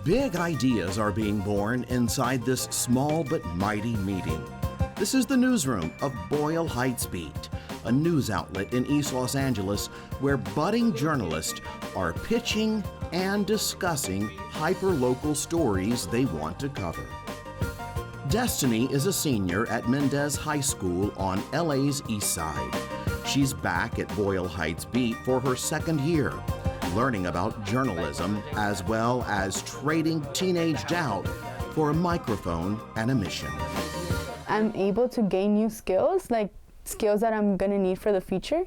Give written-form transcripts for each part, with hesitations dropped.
Big ideas are being born inside this small but mighty meeting. This is the newsroom of Boyle Heights Beat, a news outlet in East Los Angeles where budding journalists are pitching and discussing hyper-local stories they want to cover. Destiny is a senior at Mendez High School on LA's East Side. She's back at Boyle Heights Beat for her second year, learning about journalism as well as trading teenage doubt for a microphone and a mission. I'm able to gain new skills, like skills that I'm gonna need for the future.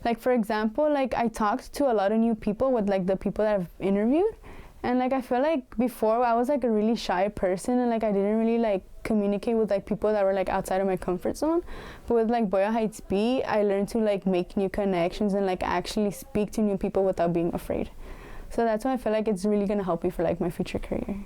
Like for example, like I talked to a lot of new people with like the people that I've interviewed. And like I feel like before I was like a really shy person and like I didn't really like communicate with like people that were like outside of my comfort zone. But with like Boyle Heights Beat, I learned to like make new connections and like actually speak to new people without being afraid. So that's why I feel like it's really gonna help me for like my future career.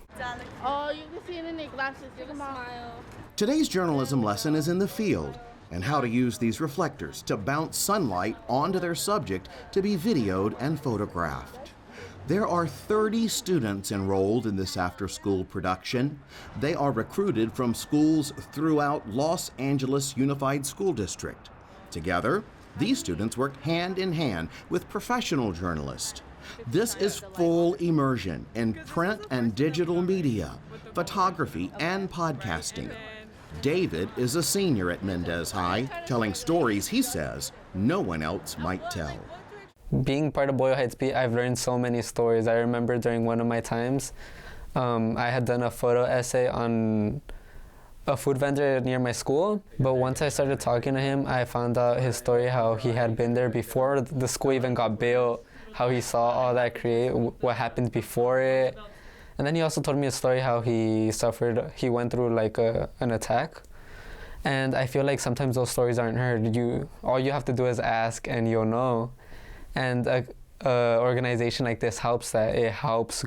Oh, you can see it in their glasses. Give a smile. Today's journalism lesson is in the field and how to use these reflectors to bounce sunlight onto their subject to be videoed and photographed. There are 30 students enrolled in this after-school production. They are recruited from schools throughout Los Angeles Unified School District. Together, these students work hand in hand with professional journalists. This is full immersion in print and digital media, photography, and podcasting. David is a senior at Mendez High, telling stories he says no one else might tell. Being part of Boyle Heights Beat, I've learned so many stories. I remember during one of my times, I had done a photo essay on a food vendor near my school, but once I started talking to him, I found out his story, how he had been there before the school even got built, how he saw all that create, what happened before it. And then he also told me a story how he went through like an attack. And I feel like sometimes those stories aren't heard. All you have to do is ask and you'll know. And a organization like this helps that. It helps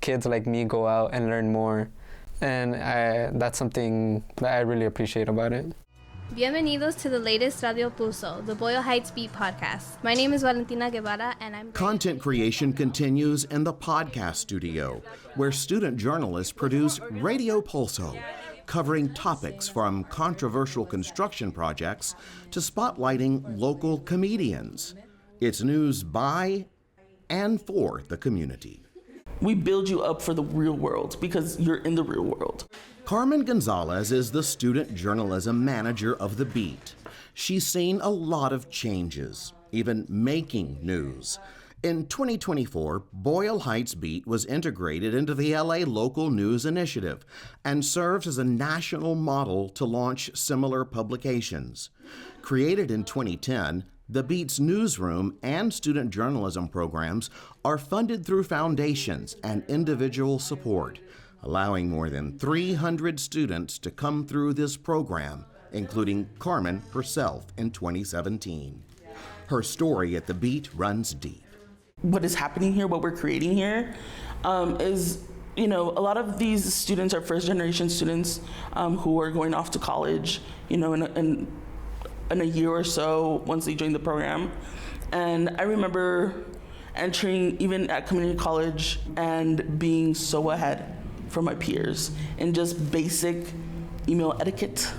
kids like me go out and learn more. And that's something that I really appreciate about it. Bienvenidos to the latest Radio Pulso, the Boyle Heights Beat podcast. My name is Valentina Guevara and I'm... Content creation continues in the podcast studio, where student journalists produce Radio Pulso, covering topics from controversial construction projects to spotlighting local comedians. It's news by and for the community. We build you up for the real world because you're in the real world. Carmen Gonzalez is the student journalism manager of the Beat. She's seen a lot of changes, even making news. In 2024, Boyle Heights Beat was integrated into the LA Local News Initiative and serves as a national model to launch similar publications. Created in 2010, the Beat's newsroom and student journalism programs are funded through foundations and individual support, allowing more than 300 students to come through this program, including Carmen herself in 2017. Her story at the Beat runs deep. What is happening here, what we're creating here, is, a lot of these students are first-generation students who are going off to college, in a year or so once they join the program. And I remember entering even at community college and being so ahead from my peers in just basic email etiquette.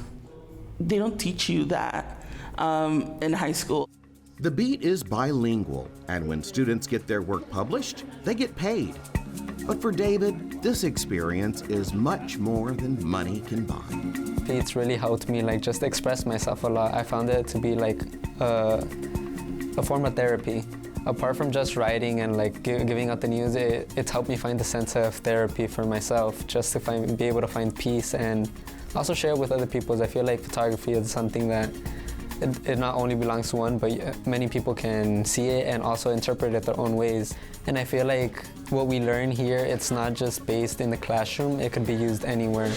They don't teach you that in high school. The Beat is bilingual, and when students get their work published, they get paid. But for David, this experience is much more than money can buy. It's really helped me just express myself a lot. I found it to be like a form of therapy. Apart from just writing and giving out the news, it's helped me find a sense of therapy for myself, just to be able to find peace and also share it with other people. I feel like photography is something that it not only belongs to one, but many people can see it and also interpret it their own ways. And I feel like what we learn here, it's not just based in the classroom, it could be used anywhere.